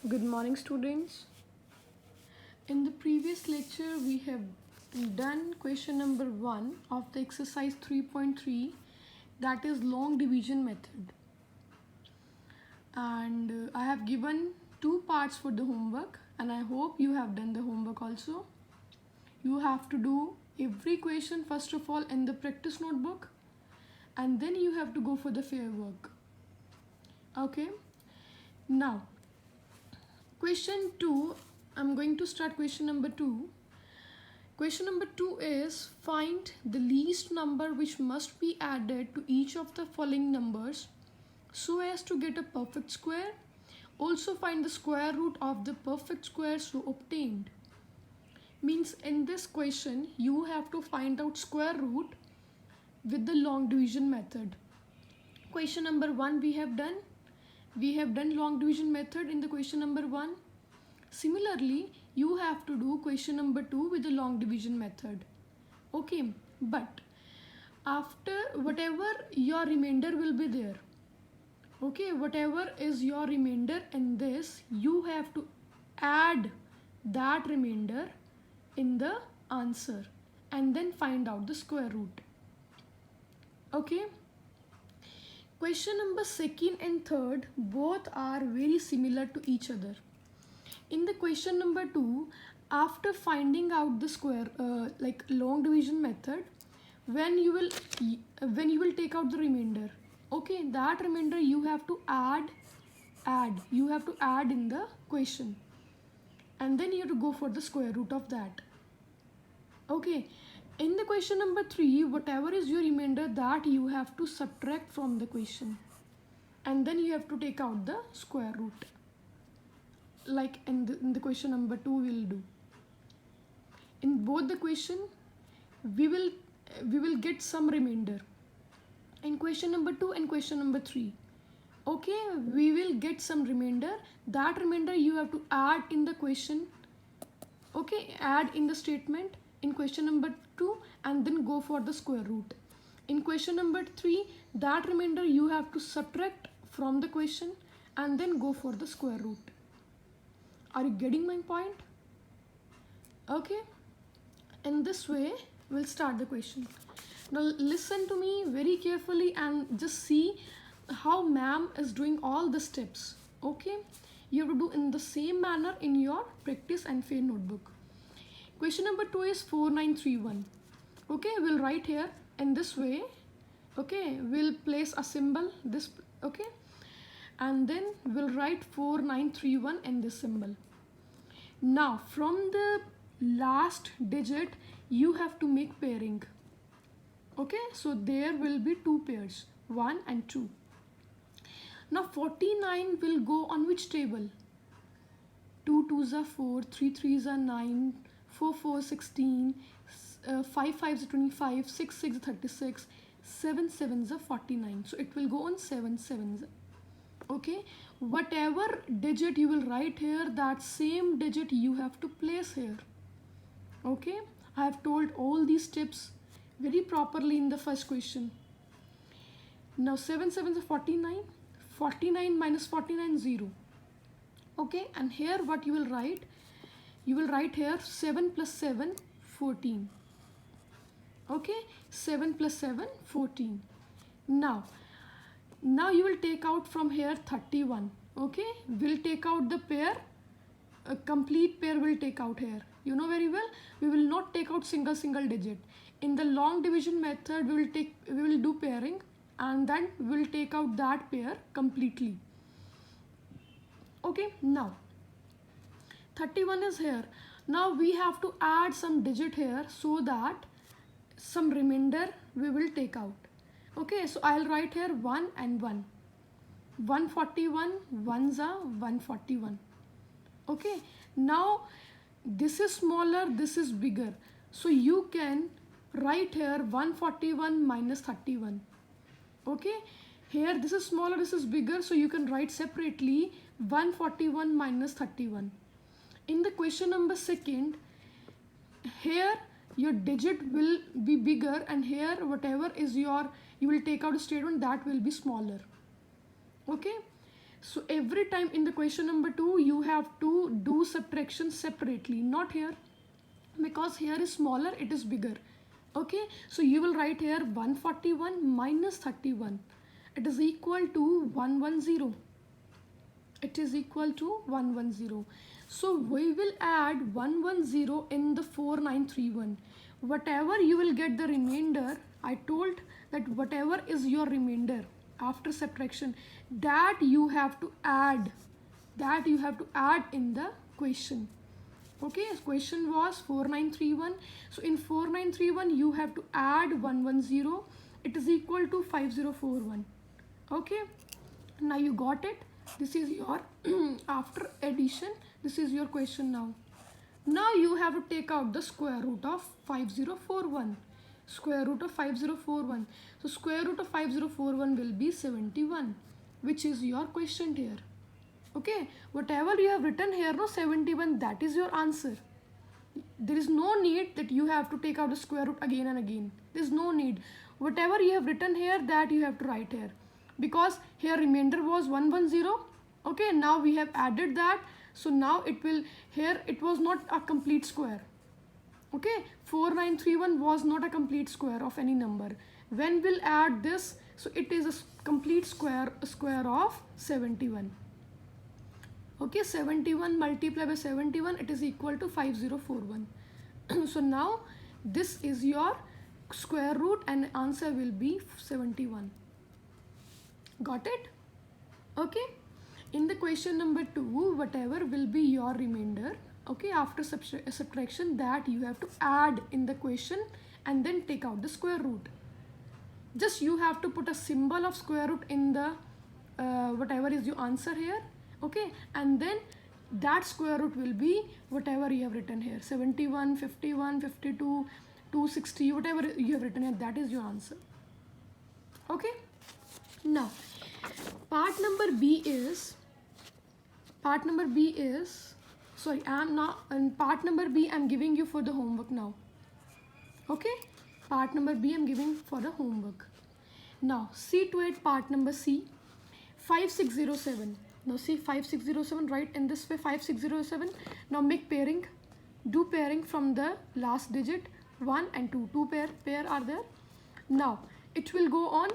Good morning, students. In the previous lecture, we have done question number 1 of the exercise 3.3, that is long division method. And I have given two parts for the homework, and I hope you have done the homework also. You have to do every question first of all in the practice notebook, and then you have to go for the fair work. Okay, now question 2, I'm going to start question number 2. Question number 2 is find the least number which must be added to each of the following numbers so as to get a perfect square. Also find the square root of the perfect square so obtained. Means in this question you have to find out square root with the long division method. Question number 1 we have done. We have done long division method in the question number 1. Similarly, you have to do question number 2 with the long division method. Okay, but after whatever your remainder will be there. Okay, whatever is your remainder in this, you have to add that remainder in the answer and then find out the square root. Okay. Question number 2nd and 3rd both are very similar to each other. In the question number 2, after finding out the square like long division method, when you will take out the remainder, okay, that remainder you have to add you have to add in the question, and then you have to go for the square root of that. Okay, in the question number 3, whatever is your remainder, that you have to subtract from the question, and then you have to take out the square root, like in the question number 2 we will do. In both the question we will get some remainder in question number 2 and question number 3. Okay, we will get some remainder. That remainder you have to add in the question. Okay, add in the statement in question number 2 and then go for the square root. In question number 3, that remainder you have to subtract from the question and then go for the square root. Are you getting my point? Okay, in this way we'll start the question. Now listen to me very carefully and just see how ma'am is doing all the steps. Okay, you have to do in the same manner in your practice and fair notebook. Question number 2 is 4931. Okay, we'll write here in this way. Okay, we'll place a symbol this, okay, and then we'll write 4931 in this symbol. Now from the last digit you have to make pairing. Okay, so there will be two pairs, 1 and 2. Now 49 will go on which table? 2 2s are 4, 3 3s are 9, 4 4 16, 5 5s are 25, 6 6 36, 7 7s are 49. So it will go on 7 7s. Okay, whatever digit you will write here, that same digit you have to place here. Okay, I have told all these steps very properly in the first question. Now 7 7s are 49. 49 minus 49, 0. Okay, and here what you will write? You will write here 7 plus 7, 14. Okay, 7 plus 7, 14. Now you will take out from here 31. Okay, we'll take out the pair, a complete pair will take out here. You know very well, we will not take out single digit. In the long division method we will do pairing and then we will take out that pair completely. Okay, now 31 is here. Now we have to add some digit here so that some remainder we will take out. Okay, so I'll write here 1 and 1. 141, 1s are 141. Okay, now this is smaller, this is bigger. So you can write here 141 minus 31. Okay, here this is smaller, this is bigger, so you can write separately 141 minus 31. In the question number 2nd, here your digit will be bigger and here whatever is your, you will take out a statement that will be smaller. Okay, So every time in the question number 2 you have to do subtraction separately, not here, because here is smaller, it is bigger. Okay, so you will write here 141 minus 31, it is equal to 110. It is equal to 110. So we will add 110 in the 4931. Whatever you will get the remainder, I told that whatever is your remainder after subtraction, that you have to add, in the question. Okay, question was 4931. So in 4931 you have to add 110. It is equal to 5041. Okay, now you got it. This is your after addition, this is your question now. Now you have to take out the square root of 5041. Square root of 5041. So square root of 5041 will be 71, which is your question here. Okay, whatever you have written here, no, 71, that is your answer. There is no need that you have to take out the square root again and again. There is no need. Whatever you have written here, that you have to write here. Because here remainder was 110. Okay, now we have added that. So now it will, here it was not a complete square. Okay, 4931 was not a complete square of any number. When we'll add this, so it is a complete square of 71. Okay, 71 multiplied by 71, it is equal to 5041. So now this is your square root and answer will be 71. Got it? Okay, in the question number 2, whatever will be your remainder, okay, after subtraction, that you have to add in the question and then take out the square root. Just you have to put a symbol of square root in the whatever is your answer here. Okay, and then that square root will be whatever you have written here, 71, 51, 52, 260, whatever you have written here, that is your answer. Okay, now part number B is, sorry, in part number B I'm giving you for the homework now. Okay, part number B I'm giving for the homework. Now see to it, part number C, 5607. Now see 5607, right in this way, 5607. Now make pairing, do pairing from the last digit 1 and 2. Two pair are there. Now it will go on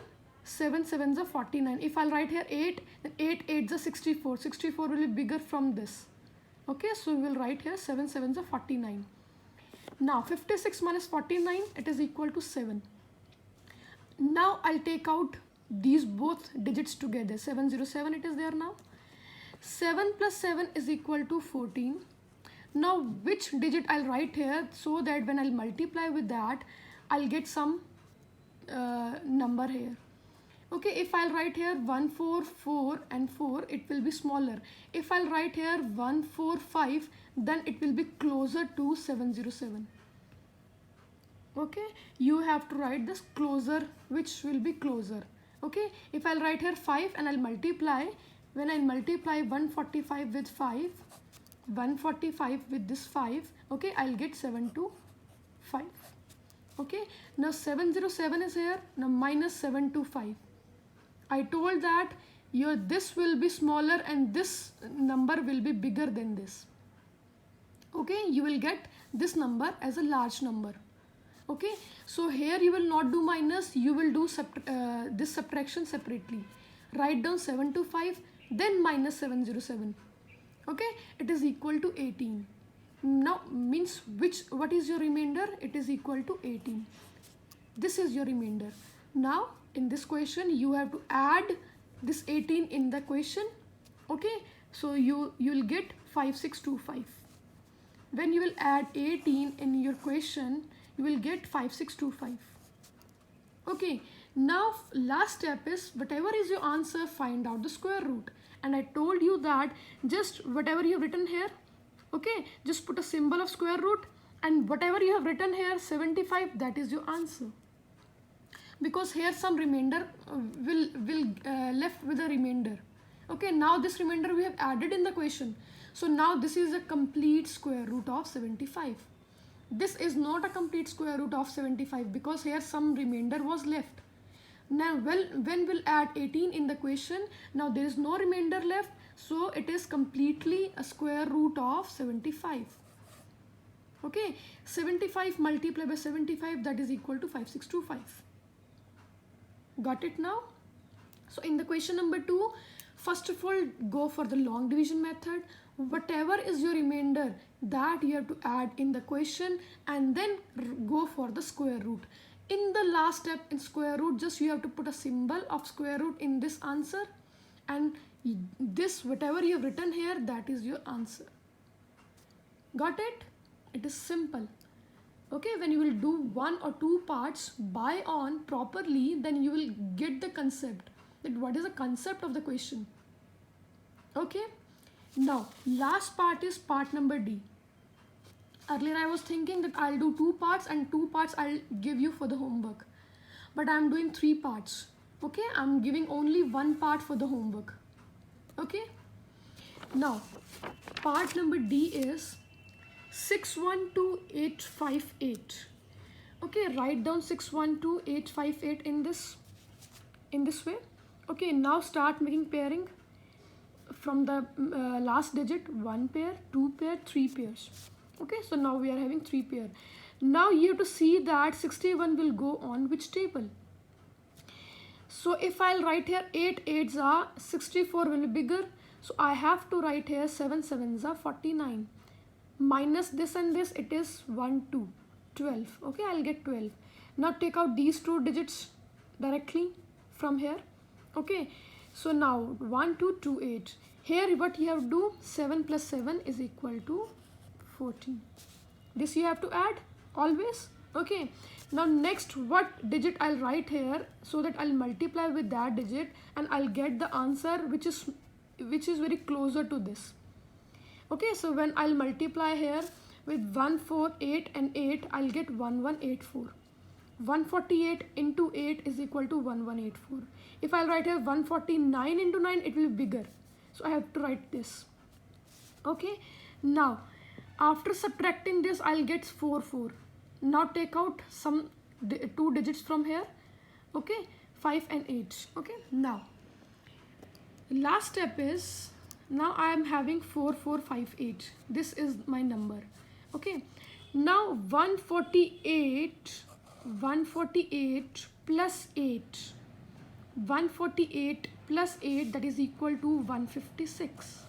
7 7s are 49. If I'll write here 8, then 8 8s are 64. 64 will be bigger from this. Okay, so we will write here 7 7s are 49. Now 56 minus 49, it is equal to 7. Now I'll take out these both digits together. 707 it is there now. 7 plus 7 is equal to 14. Now which digit I'll write here, so that when I'll multiply with that, I'll get some number here. Okay, if I'll write here 1 4 4 and 4, it will be smaller. If I'll write here 1 4 5, then it will be closer to 707. Okay, you have to write this closer, which will be closer. Okay, if I'll write here 5 and I'll multiply, when I multiply 145 with 5, 145 with this 5, okay, I'll get 725. Okay, now 707 is here, now minus 725. I told that this will be smaller and this number will be bigger than this. Okay, you will get this number as a large number. Okay, so here you will not do minus, you will do this subtraction separately. Write down 725, then minus 707. Okay, it is equal to 18. Now means what is your remainder? It is equal to 18. This is your remainder. Now in this question you have to add this 18 in the question. Okay, so you'll get 5625. When you will add 18 in your question, you will get 5625. Okay, now last step is, whatever is your answer, find out the square root. And I told you that just whatever you have written here, okay, just put a symbol of square root, and whatever you have written here, 75, that is your answer. Because here some remainder will left with a remainder. Okay, now this remainder we have added in the question. So now this is a complete square root of 75. This is not a complete square root of 75 because here some remainder was left. Now when we'll add 18 in the question, now there is no remainder left, so it is completely a square root of 75. Okay, 75 multiplied by 75, that is equal to 5625. Got it now? So in the question number 2, first of all, go for the long division method. Whatever is your remainder, that you have to add in the question, and then go for the square root. In the last step, in square root, just you have to put a symbol of square root in this answer, and this, whatever you have written here, that is your answer. Got it? It is simple. Okay, when you will do 1 or 2 parts by on properly, then you will get the concept, that what is the concept of the question. Okay, now last part is part number D. Earlier I was thinking that I'll do 2 parts and 2 parts I'll give you for the homework, but I'm doing 3 parts. Okay, I'm giving only 1 part for the homework. Okay, now part number D is 612858. Okay, write down 612858 in this way. Okay, now start making pairing from the last digit, 1 pair, 2 pair, 3 pairs. Okay, so now we are having 3 pair. Now you have to see that 61 will go on which table. So if I'll write here 8 8s are 64 will be bigger, so I have to write here 7 7s are 49. Minus this and this, it is 1 2 12. Okay, I'll get 12. Now take out these 2 digits directly from here. Okay, so now 1 2 2 8. Here what you have to do, 7 plus 7 is equal to 14. This you have to add always. Okay, now next, what digit I'll write here, so that I'll multiply with that digit and I'll get the answer which is very closer to this. Okay, so when I'll multiply here with 1 4 8 and 8, I'll get 1184. 148 into 8 is equal to 1184. If I'll write here 149 into 9, it will be bigger, so I have to write this. Okay, now after subtracting this, I'll get 4 4. Now take out some 2 digits from here. Okay, 5 and 8. Okay, now last step is, now I am having 4 4 5 8. This is my number. Okay, now 148 plus 8. 148 plus 8, that is equal to 156.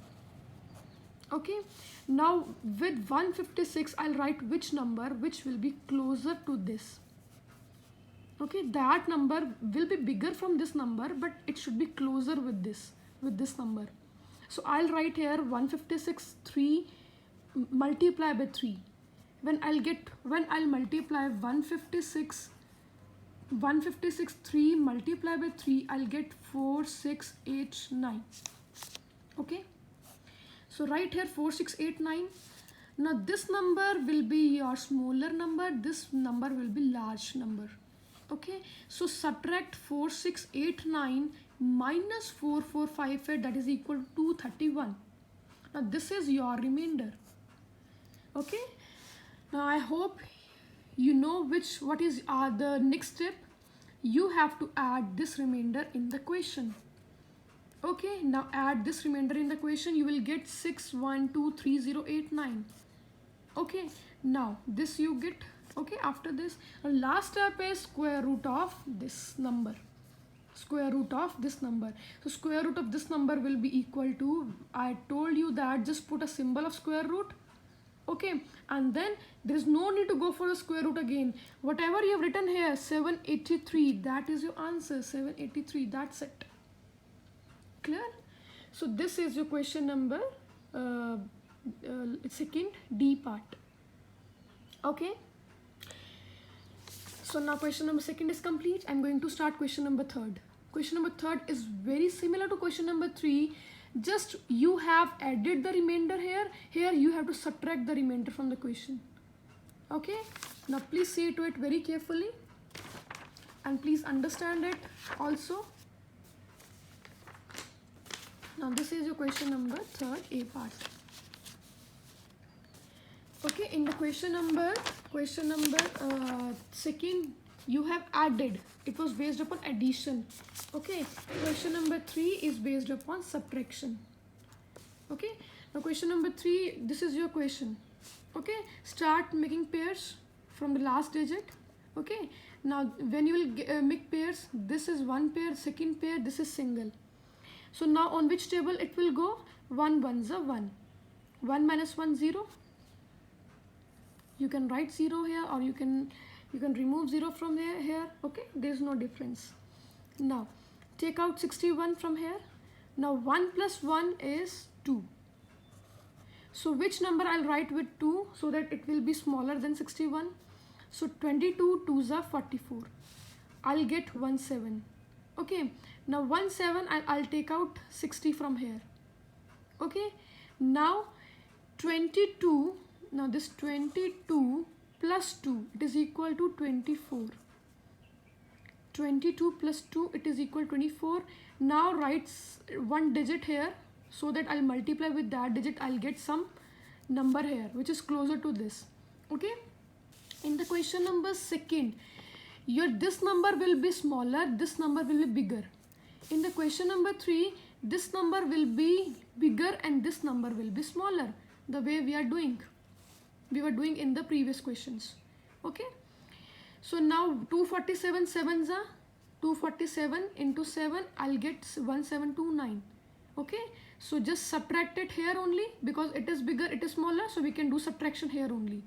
Okay, now with 156, I'll write which number which will be closer to this. Okay, that number will be bigger from this number, but it should be closer with this number. So I'll write here 156 3 multiply by 3. When I'll multiply 156 3 multiply by 3, I'll get 4689. Okay, so right here 4689. Now this number will be your smaller number, this number will be large number. Okay, so subtract 4689 minus 4458, that is equal to 231. Now this is your remainder. Okay, now I hope you know what is the next step. You have to add this remainder in the question. Okay, now add this remainder in the question. You will get 6123089. Okay, now this you get. Okay, after this, last step is square root of this number. Square root of this number. So square root of this number will be equal to, I told you that just put a symbol of square root. Okay, and then there is no need to go for the square root again. Whatever you have written here, 783, that is your answer. 783, that's it. Clear? So this is your question number second, D part. Okay, so now question number second is complete. I'm going to start question number third. Question number third is very similar to question number 3. Just you have added the remainder here. Here you have to subtract the remainder from the question. Okay, now please see to it very carefully and please understand it also. Now this is your question number third, A part. Okay, in the question number second you have added. It was based upon addition. Okay, question number 3 is based upon subtraction. Okay, now question number 3, this is your question. Okay, start making pairs from the last digit. Okay, now when you will make pairs, this is one pair, second pair, this is single. So now on which table it will go? 1 ones are 1. 1 minus 1, 0. You can write 0 here, or you can remove 0 from here. Okay, there is no difference. Now take out 61 from here. Now 1 plus 1 is 2. So which number I'll write with 2 so that it will be smaller than 61? So 22 2s are 44. I'll get 17. Okay, now 17 I'll take out 60 from here. Okay, now 22, now this 22 plus 2, it is equal to 24. 22 plus 2, it is equal to 24. Now write one digit here so that I'll multiply with that digit. I'll get some number here which is closer to this. Okay, in the question number second, this number will be smaller, this number will be bigger. In the question number 3, this number will be bigger and this number will be smaller, the way we were doing in the previous questions. Okay, so now 247 sevens are 247 into 7, I'll get 1729. Okay, so just subtract it here only, because it is bigger, it is smaller, so we can do subtraction here only.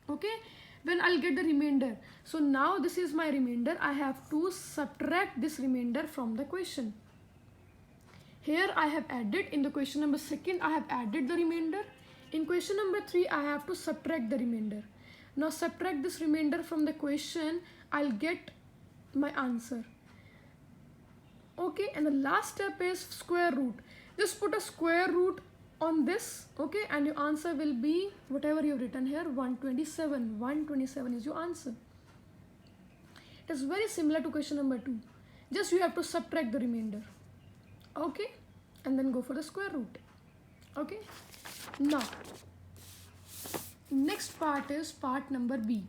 Okay, when I'll get the remainder. So now this is my remainder. I have to subtract this remainder from the question. Here I have added, in the question number second I have added the remainder. In question number 3 I have to subtract the remainder. Now subtract this remainder from the question, I'll get my answer. Okay, and the last step is square root. Just put a square root on this, okay, and your answer will be whatever you've written here, 127. 127 is your answer. It is very similar to question number 2. Just you have to subtract the remainder. Okay, and then go for the square root. Okay, now next part is part number B.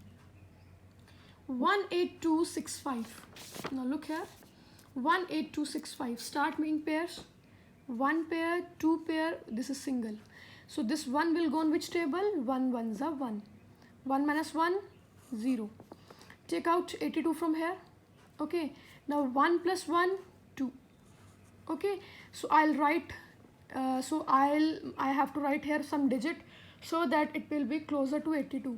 18265. Now look here, 18265. Start making pairs. 1 pair, 2 pair, this is single. So this 1 will go on which table? 1 ones are 1. 1 minus 1, 0. Take out 82 from here. Okay, now 1 plus 1, 2. Okay, so I'll write, I have to write here some digit so that it will be closer to 82.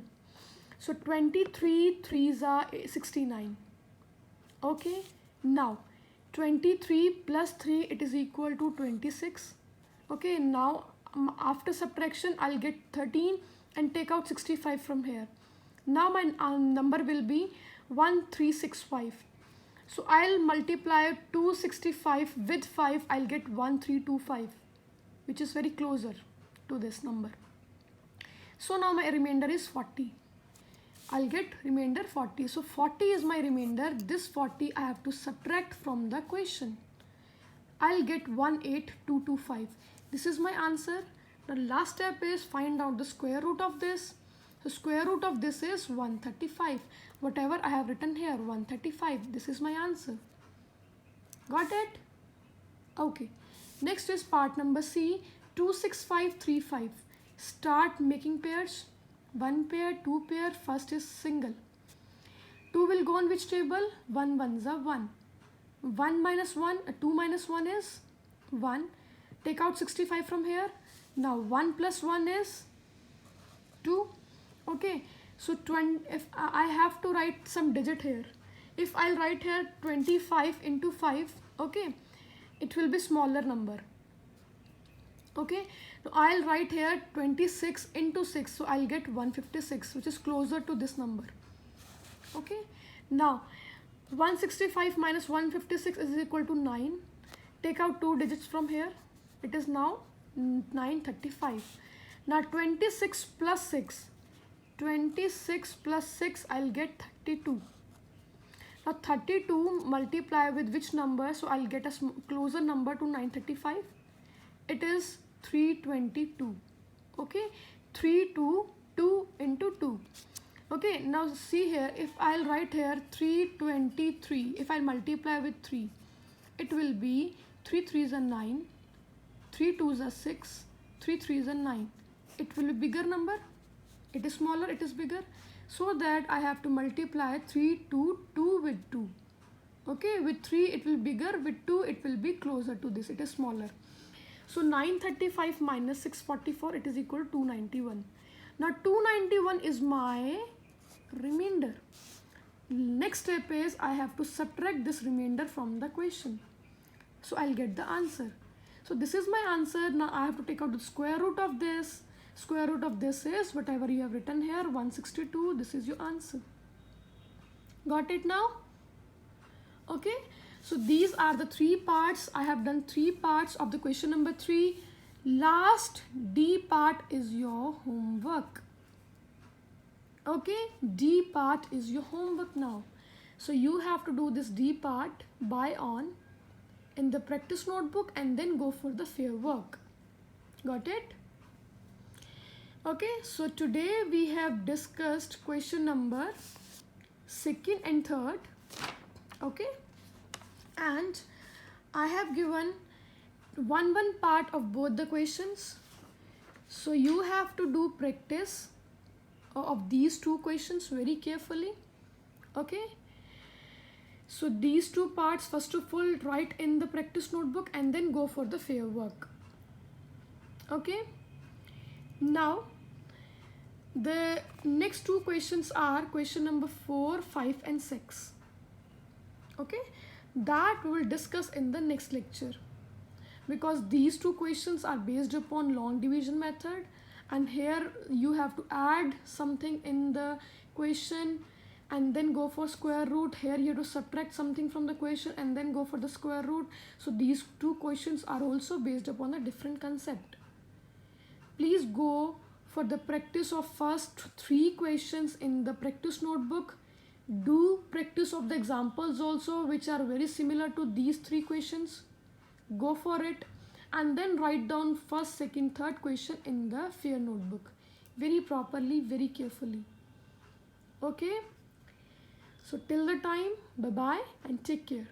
So 23 3s are 69. Okay, now 23 plus 3, it is equal to 26. Okay, now after subtraction I'll get 13 and take out 65 from here. Now my number will be 1365. So I'll multiply 265 with 5, I'll get 1325, which is very closer to this number. So now my remainder is 40. I'll get remainder 40. So 40 is my remainder. This 40 I have to subtract from the question. I'll get 18225. This is my answer. The last step is find out the square root of this. The square root of this is 135. Whatever I have written here, 135. This is my answer. Got it? Okay. Next is part number C, 26535. Start making pairs. 1 pair, 2 pair, first is single. 2 will go on which table? 1 ones are 1. 1 minus 1, 2 minus 1 is 1. Take out 65 from here. Now 1 plus 1 is 2. Okay, so if I have to write some digit here. If I'll write here 25 into 5, okay, it will be smaller number. Okay, so I'll write here 26 into 6, so I'll get 156, which is closer to this number. Okay, now 165 minus 156 is equal to 9. Take out 2 digits from here. It is now 935. Now 26 plus 6. 26 plus 6, I'll get 32. Now 32 multiply with which number? So I'll get a closer number to 935. It is 322. Okay, 2 into 2. Okay, now see here, if I'll write here 323, if I multiply with 3, it will be 3 3s are 9, 3 2s are 6, 3 3s are 9. It will be bigger number, it is smaller, it is bigger. So that I have to multiply 3 2 with 2. Okay, with 3 it will be bigger, with 2 it will be closer to this, it is smaller. So 935 minus 644, it is equal to 291. Now 291 is my remainder. Next step is I have to subtract this remainder from the question. So I'll get the answer. So this is my answer. Now I have to take out the square root of this. Square root of this is whatever you have written here, 162. This is your answer. Got it now? Okay. So these are the three parts. I have done three parts of the question number 3. Last D part is your homework. Okay, D part is your homework now. So you have to do this D part by on in the practice notebook and then go for the fair work. Got it? Okay, so today we have discussed question number 2nd and 3rd. Okay, and I have given one part of both the questions. So you have to do practice of these two questions very carefully. Okay, so these two parts, first of all write in the practice notebook and then go for the fair work. Okay, now the next two questions are question number 4, 5 and 6. Okay, that we will discuss in the next lecture, because these two questions are based upon long division method, and here you have to add something in the question and then go for square root. Here you have to subtract something from the question and then go for the square root. So these two questions are also based upon a different concept. Please go for the practice of first 3 questions in the practice notebook. Do practice of the examples also, which are very similar to these 3 questions. Go for it and then write down first, second, third question in the fair notebook very properly, very carefully. Okay, so till the time, bye bye and take care.